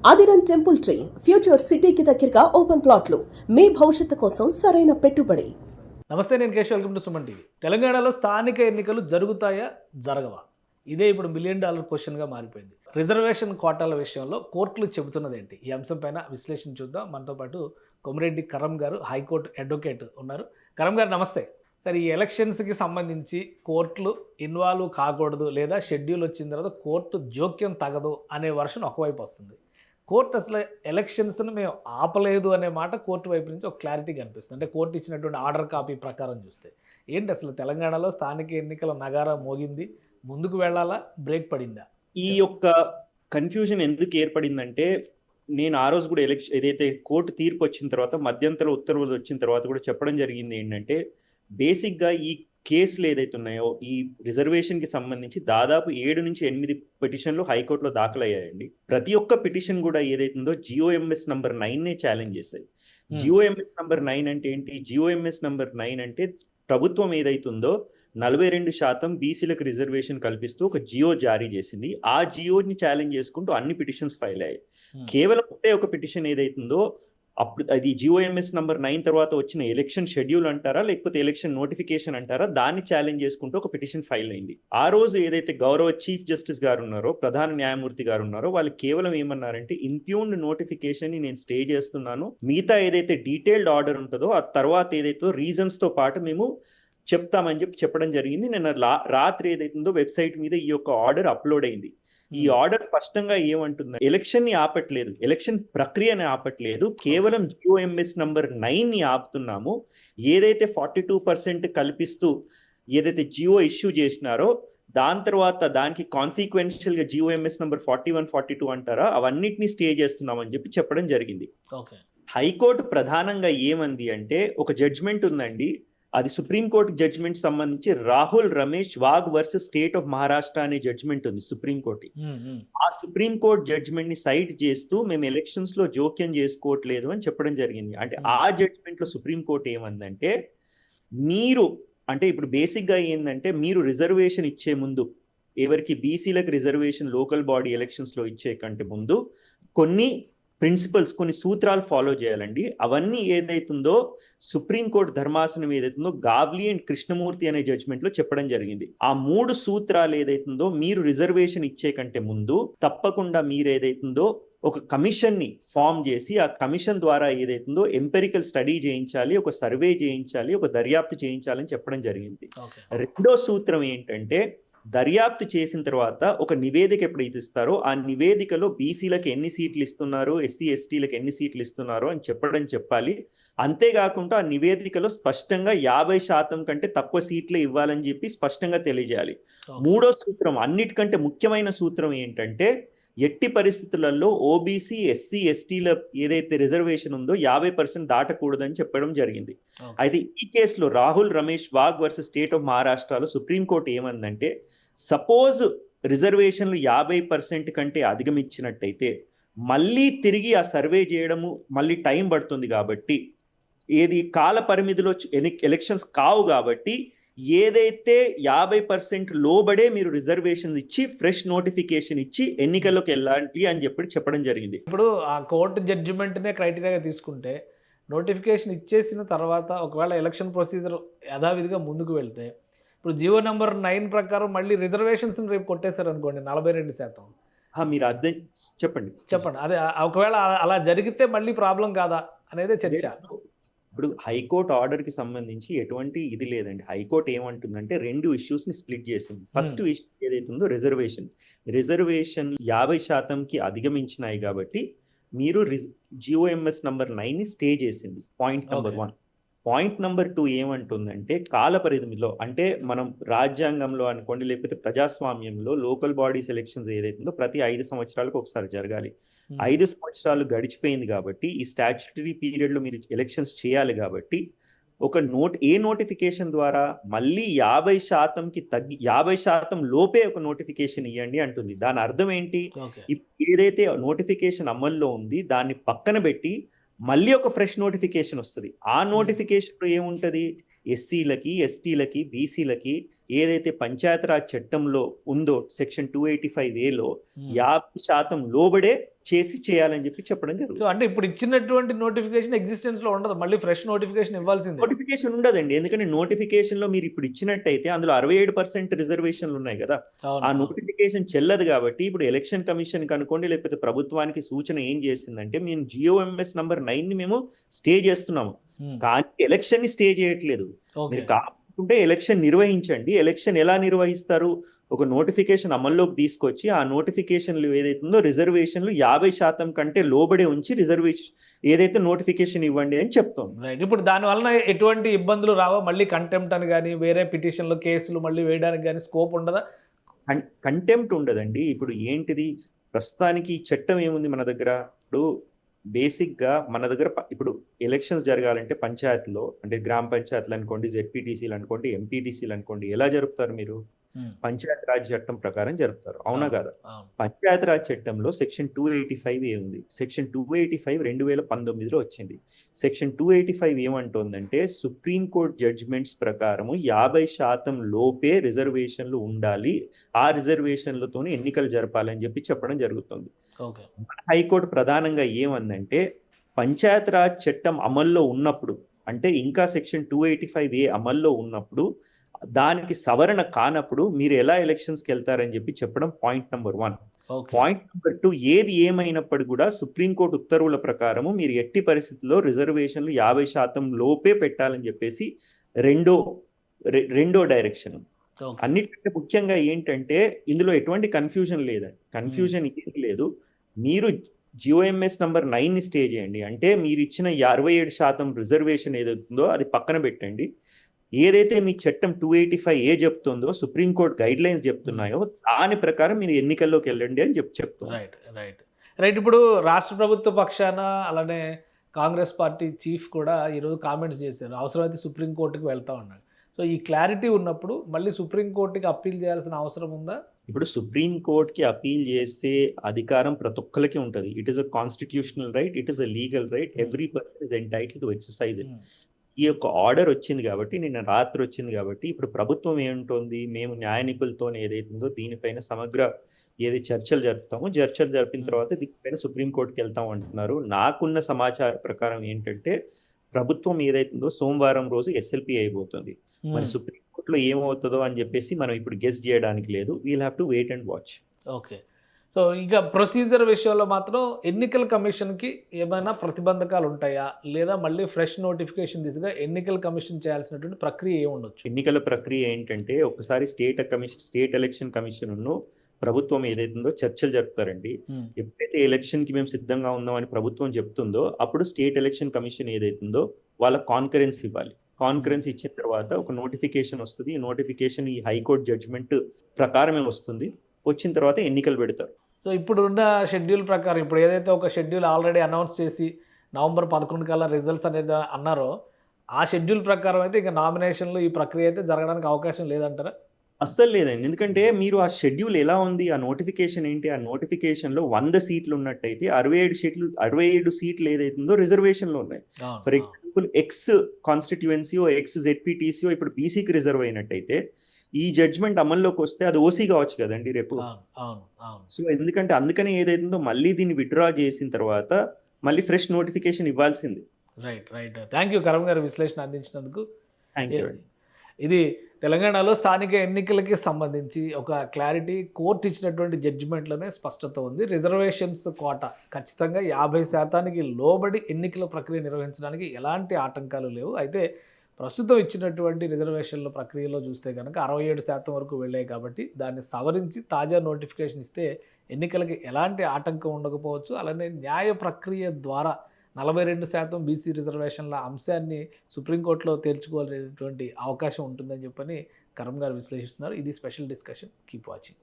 ఆదిరన్ temple tree future సిటీకి దగ్గరగా open ప్లాట్లు మీ భవిష్యత్తు కోసం సరైన పెట్టుబడి. నమస్తే, నేను Keshav. Welcome to Suman TV. తెలంగాణలో స్థానిక ఎన్నికలు జరుగుతాయా జరగవా? ఇదే ఇప్పుడు $1 మిలియన్ క్వశ్చన్గా మారిపోయింది. రిజర్వేషన్ కోటాల విషయంలో కోర్టులు చెబుతున్నది ఏంటి? ఈ అంశంపైన విశ్లేషణ చూద్దాం. మనతో పాటు కొమిరెడ్డి కరం గారు, హైకోర్టు అడ్వకేట్ ఉన్నారు. కరం గారు నమస్తే. సరే, ఈ ఎలక్షన్స్కి సంబంధించి కోర్టులు ఇన్వాల్వ్ కాకూడదు, లేదా షెడ్యూల్ వచ్చిన తర్వాత కోర్టు జోక్యం తగదు అనే వర్షన్ ఒకవైపు వస్తుంది. కోర్టు అసలు ఎలక్షన్స్ని మేము ఆపలేదు అనే మాట కోర్టు వైపు నుంచి ఒక క్లారిటీ కనిపిస్తుంది. అంటే కోర్టు ఇచ్చినటువంటి ఆర్డర్ కాపీ ప్రకారం చూస్తే ఏంటి అసలు తెలంగాణలో స్థానిక ఎన్నికల నగారా మోగింది, ముందుకు వెళ్ళాలా, బ్రేక్ పడిందా? ఈ యొక్క కన్ఫ్యూజన్ ఎందుకు ఏర్పడిందంటే, నేను ఆ రోజు కూడా ఏదైతే కోర్టు తీర్పు వచ్చిన తర్వాత మధ్యంతర ఉత్తర్వులు వచ్చిన తర్వాత కూడా చెప్పడం జరిగింది ఏంటంటే, బేసిక్గా ఈ కేసులు ఏదైతే ఉన్నాయో ఈ రిజర్వేషన్కి సంబంధించి దాదాపు 7 నుంచి 8 పిటిషన్లు హైకోర్టులో దాఖలయ్యాయండి. ప్రతి ఒక్క పిటిషన్ కూడా ఏదైతుందో GOMS నంబర్ 9నే ఛాలెంజ్ చేశాయి. GOMS నంబర్ 9 అంటే ఏంటి? GOMS నంబర్ 9 అంటే ప్రభుత్వం ఏదైతుందో 42% బీసీలకు రిజర్వేషన్ కల్పిస్తూ ఒక జియో జారీ చేసింది. ఆ జియోని ఛాలెంజ్ చేసుకుంటూ అన్ని పిటిషన్స్ ఫైల్ అయ్యాయి. కేవలం ఒక పిటిషన్ ఏదైతుందో అప్పుడు అది GOMS నంబర్ 9 తర్వాత వచ్చిన ఎలక్షన్ షెడ్యూల్ అంటారా, లేకపోతే ఎలక్షన్ నోటిఫికేషన్ అంటారా, దాన్ని ఛాలెంజ్ చేసుకుంటూ ఒక పిటిషన్ ఫైల్ అయింది. ఆ రోజు ఏదైతే గౌరవ చీఫ్ జస్టిస్ గారు ఉన్నారో, ప్రధాన న్యాయమూర్తి గారు ఉన్నారో, వాళ్ళు కేవలం ఏమన్నారంటే, ఇంప్యూన్డ్ నోటిఫికేషన్ ని నేను స్టే చేస్తున్నాను, మిగతా ఏదైతే డీటెయిల్డ్ ఆర్డర్ ఉంటుందో ఆ తర్వాత ఏదైతే రీజన్స్ తో పాటు మేము చెప్తామని చెప్పడం జరిగింది. నిన్న రాత్రి ఏదైతుందో వెబ్సైట్ మీద ఈ యొక్క ఆర్డర్ అప్లోడ్ అయింది. ఈ ఆర్డర్ స్పష్టంగా ఏమంటుంది? ఎలక్షన్ ని ఆపట్లేదు, ఎలక్షన్ ప్రక్రియని ఆపట్లేదు, కేవలం GOMS నంబర్ 9ని ఆపుతున్నాము. ఏదైతే 42% కల్పిస్తూ ఏదైతే జియో ఇష్యూ చేసినారో దాని తర్వాత దానికి కాన్సిక్వెన్షియల్ గా GOMS నంబర్ 41, 42 అంటారా, అవన్నిటిని స్టే చేస్తున్నామని చెప్పడం జరిగింది. హైకోర్టు ప్రధానంగా ఏమంది అంటే, ఒక జడ్జ్మెంట్ ఉందండి, అది సుప్రీంకోర్టు జడ్జ్మెంట్ సంబంధించి Rahul Ramesh Wagh versus state of Maharashtra అనే జడ్జ్మెంట్ ఉంది సుప్రీంకోర్టు. ఆ సుప్రీంకోర్టు జడ్జ్మెంట్ ని సైట్ చేస్తూ మేము ఎలక్షన్స్ లో జోక్యం చేసుకోవట్లేదు అని చెప్పడం జరిగింది. అంటే ఆ జడ్జ్మెంట్ లో సుప్రీంకోర్టు ఏమందంటే, మీరు అంటే ఇప్పుడు బేసిక్ గా ఏంటంటే, మీరు రిజర్వేషన్ ఇచ్చే ముందు, ఎవరికి బీసీలకు రిజర్వేషన్ లోకల్ బాడీ ఎలక్షన్స్ లో ఇచ్చే కంటే ముందు కొన్ని ప్రిన్సిపల్స్, కొన్ని సూత్రాలు ఫాలో చేయాలండి. అవన్నీ ఏదైతుందో సుప్రీంకోర్టు ధర్మాసనం ఏదైతుందో గావ్లీ అండ్ కృష్ణమూర్తి అనే జడ్జ్మెంట్ లో చెప్పడం జరిగింది. ఆ 3 సూత్రాలు ఏదైతుందో, మీరు రిజర్వేషన్ ఇచ్చే కంటే ముందు తప్పకుండా మీరు ఏదైతుందో ఒక కమిషన్ ని ఫామ్ చేసి, ఆ కమిషన్ ద్వారా ఏదైతుందో ఎంపెరికల్ స్టడీ చేయించాలి, ఒక సర్వే చేయించాలి, ఒక దర్యాప్తు చేయించాలని చెప్పడం జరిగింది. రెండో సూత్రం ఏంటంటే, దర్యాప్తు చేసిన తర్వాత ఒక నివేదిక ఎప్పుడైతే ఇస్తారో ఆ నివేదికలో బీసీలకు ఎన్ని సీట్లు ఇస్తున్నారు, SC STలకు ఎన్ని సీట్లు ఇస్తున్నారు అని చెప్పాలి. అంతేకాకుండా ఆ నివేదికలో స్పష్టంగా 50% కంటే తక్కువ సీట్లే ఇవ్వాలని చెప్పి స్పష్టంగా తెలియజేయాలి. మూడో సూత్రం, అన్నిటికంటే ముఖ్యమైన సూత్రం ఏంటంటే, ఎట్టి పరిస్థితులలో OBC SC STల ఏదైతే రిజర్వేషన్ ఉందో 50% దాటకూడదని చెప్పడం జరిగింది. అయితే ఈ కేసులో Rahul Ramesh Wagh versus state of మహారాష్ట్రలో సుప్రీంకోర్టు ఏమందంటే, సపోజ్ రిజర్వేషన్లు 50% కంటే అధిగమించినట్టయితే మళ్ళీ తిరిగి ఆ సర్వే చేయడము మళ్ళీ టైం పడుతుంది కాబట్టి, ఏది కాల పరిమితిలో ఎలక్షన్స్ కావు కాబట్టి, ఏదైతే 50% లోబడే మీరు రిజర్వేషన్ ఇచ్చి ఫ్రెష్ నోటిఫికేషన్ ఇచ్చి ఎన్నికల్లోకి వెళ్ళాలి అని చెప్పడం జరిగింది. ఇప్పుడు ఆ కోర్టు జడ్జిమెంట్నే క్రైటీరియాగా తీసుకుంటే, నోటిఫికేషన్ ఇచ్చేసిన తర్వాత ఒకవేళ ఎలక్షన్ ప్రొసీజర్ యథావిధిగా ముందుకు వెళ్తే, ఇప్పుడు జియో నెంబర్ 9 ప్రకారం మళ్ళీ రిజర్వేషన్స్ రేపు కొట్టేశారు అనుకోండి 42%. మీరు అర్థం చెప్పండి. అదే ఒకవేళ అలా జరిగితే మళ్ళీ ప్రాబ్లం కాదా అనేది చర్చ. ఇప్పుడు హైకోర్టు ఆర్డర్ కి సంబంధించి ఎటువంటి ఇది లేదండి. హైకోర్టు ఏమంటుందంటే, 2 ఇష్యూస్ ని స్ప్లిట్ చేసింది. ఫస్ట్ ఇష్యూ ఏదైతుందో రిజర్వేషన్ 50%కి అధిగమించినాయి కాబట్టి మీరు GOMS నంబర్ 9ని స్టే చేసింది. Point number 1. పాయింట్ నెంబర్ 2 ఏమంటుందంటే, కాల పరిధిలో, అంటే మనం రాజ్యాంగంలో అనుకోండి, లేకపోతే ప్రజాస్వామ్యంలో లోకల్ బాడీస్ ఎలక్షన్స్ ఏదైతుందో ప్రతి 5 సంవత్సరాలకు ఒకసారి జరగాలి. 5 సంవత్సరాలు గడిచిపోయింది కాబట్టి ఈ స్టాచ్యుటరీ పీరియడ్ లో మీరు ఎలక్షన్స్ చేయాలి కాబట్టి ఒక నోటిఫికేషన్ ద్వారా మళ్ళీ 50%కి తగ్గి 50% లోపే ఒక నోటిఫికేషన్ ఇవ్వండి అంటుంది. దాని అర్థం ఏంటి? ఏదైతే నోటిఫికేషన్ అమల్లో ఉంది దాన్ని పక్కన పెట్టి మళ్ళీ ఒక ఫ్రెష్ నోటిఫికేషన్ వస్తుంది. ఆ నోటిఫికేషన్ ఏముంటది? SCలకి STలకి BCలకి ఏదైతే పంచాయతీరాజ్ చట్టంలో ఉందో సెక్షన్ 285A Hmm. 50% లోబడే చేయాలని చెప్పడం సో జరుగుతుంది. అంటే ఇప్పుడు ఇచ్చినటువంటి నోటిఫికేషన్ ఎగ్జిస్టెన్స్ లో ఉండదు, మళ్ళీ ఫ్రెష్ నోటిఫికేషన్ ఇవ్వాల్సిందే. నోటిఫికేషన్ ఉండదండి, ఎందుకంటే నోటిఫికేషన్ లో మీరు ఇప్పుడు ఇచ్చినట్టయితే అందులో 67% రిజర్వేషన్లు ఉన్నాయి కదా, ఆ నోటిఫికేషన్ చెల్లదు. కాబట్టి ఇప్పుడు ఎలక్షన్ కమిషన్ అనుకోండి, లేకపోతే ప్రభుత్వానికి సూచన ఏం చేసిందంటే, మేము GOMS నంబర్ 9 ని మేము స్టే చేస్తున్నాము, కానీ ఎలక్షన్ ని స్టే చేయట్లేదు. మీరు కాకుంటే ఎలక్షన్ నిర్వహించండి. ఎలక్షన్ ఎలా నిర్వహిస్తారు? ఒక నోటిఫికేషన్ అమల్లోకి తీసుకొచ్చి ఆ నోటిఫికేషన్లు ఏదైతుందో రిజర్వేషన్లు 50% కంటే లోబడే ఉంచి రిజర్వేషన్ ఏదైతే నోటిఫికేషన్ ఇవ్వండి అని చెప్తాం. రైట్. ఇప్పుడు దాని వలన ఎటువంటి ఇబ్బందులు రావా? మళ్ళీ కంటెంప్ట్ అని కానీ వేరే పిటిషన్లో కేసులు మళ్ళీ వేయడానికి కానీ స్కోప్ ఉండదా? కంటెంప్ట్ ఉండదండి. ఇప్పుడు ఏంటిది, ప్రస్తుతానికి ఈ చట్టం ఏముంది మన దగ్గర? ఇప్పుడు బేసిక్గా మన దగ్గర ఇప్పుడు ఎలక్షన్స్ జరగాలంటే పంచాయతీలో, అంటే గ్రామ పంచాయతీలు అనుకోండి, ZPTCలు అనుకోండి, MPTCలు అనుకోండి, ఎలా జరుపుతారు మీరు? పంచాయతీరాజ్ చట్టం ప్రకారం జరుపుతారు, అవునా కదా? పంచాయతీరాజ్ చట్టంలో సెక్షన్ 285 ఉంది. సెక్షన్ 285 2019లో వచ్చింది. సెక్షన్ 285 ఏమంటోందంటే, సుప్రీంకోర్టు జడ్జిమెంట్స్ ప్రకారము 50% లోపే రిజర్వేషన్లు ఉండాలి, ఆ రిజర్వేషన్లతో ఎన్నికలు జరపాలని చెప్పడం జరుగుతుంది. హైకోర్టు ప్రధానంగా ఏమందంటే, పంచాయతీరాజ్ చట్టం అమల్లో ఉన్నప్పుడు, అంటే ఇంకా సెక్షన్ 285A అమల్లో ఉన్నప్పుడు, దానికి సవరణ కానప్పుడు మీరు ఎలా ఎలక్షన్స్కి వెళ్తారని చెప్పడం పాయింట్ నెంబర్ 1. పాయింట్ నెంబర్ 2, ఏది ఏమైనప్పటికీ కూడా సుప్రీంకోర్టు ఉత్తర్వుల ప్రకారము మీరు ఎట్టి పరిస్థితుల్లో రిజర్వేషన్లు 50% లోపే పెట్టాలని చెప్పేసి రెండో డైరెక్షన్. అన్నిటికంటే ముఖ్యంగా ఏంటంటే, ఇందులో ఎటువంటి కన్ఫ్యూజన్ లేదండి, కన్ఫ్యూజన్ ఏం లేదు. మీరు GOMS నంబర్ 9ని స్టే చేయండి, అంటే మీరు ఇచ్చిన 67% రిజర్వేషన్ ఏదైతుందో అది పక్కన పెట్టండి. ఏదైతే మీ చట్టం 285A చెప్తుందో, సుప్రీంకోర్టు గైడ్ లైన్స్ చెప్తున్నాయో, దాని ప్రకారం మీరు ఎన్నికల్లోకి వెళ్ళండి అని చెప్తాం. రైట్. ఇప్పుడు రాష్ట్ర ప్రభుత్వ పక్షాన అలానే కాంగ్రెస్ పార్టీ చీఫ్ కూడా ఈరోజు కామెంట్స్ చేశారు, అవసరమైతే సుప్రీంకోర్టుకి వెళ్తా ఉన్నాడు. సో ఈ క్లారిటీ ఉన్నప్పుడు మళ్ళీ సుప్రీంకోర్టుకి అప్పీల్ చేయాల్సిన అవసరం ఉందా? ఇప్పుడు సుప్రీంకోర్టుకి అపీల్ చేసే అధికారం ప్రతి ఒక్కరికి ఉంటుంది. It is a constitutional right, it is a legal right, every person is entitled to exercise it. ఈ యొక్క ఆర్డర్ వచ్చింది కాబట్టి, నిన్న రాత్రి వచ్చింది కాబట్టి, ఇప్పుడు ప్రభుత్వం ఏముంటుంది, మేము న్యాయ నిపుణులతో ఏదైతుందో దీనిపైన సమగ్ర చర్చలు జరుపుతాము, చర్చలు జరిపిన తర్వాత దీనిపైన సుప్రీంకోర్టుకి వెళ్తాం అంటున్నారు. నాకున్న సమాచార ప్రకారం ఏంటంటే, ప్రభుత్వం ఏదైతుందో సోమవారం రోజు SLP అయిపోతుంది. మరి సుప్రీంకోర్టులో ఏమవుతుందో అని చెప్పేసి మనం ఇప్పుడు గెస్ చేయడానికి లేదు. We'll have to wait and watch. Okay. So ఇక ప్రొసీజర్ విషయంలో మాత్రం ఎన్నికల కమిషన్కి ఏమైనా ప్రతిబంధకాలు ఉంటాయా, లేదా మళ్ళీ ఫ్రెష్ నోటిఫికేషన్ దిశగా ఎన్నికల కమిషన్ చేయాల్సినటువంటి ప్రక్రియ ఏముండొచ్చు? ఎన్నికల ప్రక్రియ ఏంటంటే, ఒకసారి స్టేట్ ఎలక్షన్ కమిషన్ ప్రభుత్వం ఏదైతుందో చర్చలు జరుపుతారండి. ఎప్పుడైతే ఎలక్షన్కి మేము సిద్ధంగా ఉన్నామని ప్రభుత్వం చెప్తుందో, అప్పుడు స్టేట్ ఎలక్షన్ కమిషన్ ఏదైతుందో వాళ్ళ కాన్కరెన్స్ ఇవ్వాలి. కాన్కరెన్స్ ఇచ్చిన తర్వాత ఒక నోటిఫికేషన్ వస్తుంది. ఈ నోటిఫికేషన్ ఈ హైకోర్టు జడ్జిమెంట్ ప్రకారమే వస్తుంది. వచ్చిన తర్వాత ఎన్నికలు పెడతారు. సో ఇప్పుడున్న షెడ్యూల్ ప్రకారం, ఇప్పుడు ఏదైతే ఒక షెడ్యూల్ ఆల్రెడీ అనౌన్స్ చేసి నవంబర్ 11 కల్లా రిజల్ట్స్ అనేది అన్నారో, ఆ షెడ్యూల్ ప్రకారం అయితే ఇంకా నామినేషన్లు ఈ ప్రక్రియ అయితే జరగడానికి అవకాశం లేదంటారా? అస్సలు లేదండి, ఎందుకంటే మీరు ఆ షెడ్యూల్ ఎలా ఉంది, ఆ నోటిఫికేషన్ ఏంటి, ఆ నోటిఫికేషన్లో 100 సీట్లు ఉన్నట్టయితే 67 సీట్లు ఏదైతుందో రిజర్వేషన్లో ఉన్నాయి. For example X constituency, X ZPTC ఇప్పుడు BCకి రిజర్వ్ అయినట్టయితే, ఈ జడ్జ్మెంట్ అమల్లోకి వస్తే అది ఓసీ కావచ్చు కదండి రేపు. సో ఎందుకంటే అందుకనే ఏదైతుందో మళ్ళీ దీన్ని విత్డ్రా చేసిన తర్వాత మళ్ళీ ఫ్రెష్ నోటిఫికేషన్ ఇవ్వాల్సింది. రైట్. థ్యాంక్ యూ కరణ్ గారు, విశ్లేషణ అందించినందుకు. Thank you. ఇది తెలంగాణలో స్థానిక ఎన్నికలకి సంబంధించి ఒక క్లారిటీ, కోర్టు ఇచ్చినటువంటి జడ్జిమెంట్లోనే స్పష్టత ఉంది. రిజర్వేషన్స్ కోటా ఖచ్చితంగా 50% లోబడి ఎన్నికల ప్రక్రియ నిర్వహించడానికి ఎలాంటి ఆటంకాలు లేవు. అయితే ప్రస్తుతం ఇచ్చినటువంటి రిజర్వేషన్ల ప్రక్రియలో చూస్తే కనుక 67% వరకు వెళ్ళాయి కాబట్టి దాన్ని సవరించి తాజా నోటిఫికేషన్ ఇస్తే ఎన్నికలకి ఎలాంటి ఆటంకం ఉండకపోవచ్చు. అలానే న్యాయ ప్రక్రియ ద్వారా 42% BC రిజర్వేషన్ల అంశాన్ని సుప్రీంకోర్టులో తేల్చుకోవాలనేటువంటి అవకాశం ఉంటుందని చెప్పని కరణ్ గారు విశ్లేషిస్తున్నారు. ఇది స్పెషల్ డిస్కషన్. Keep watching.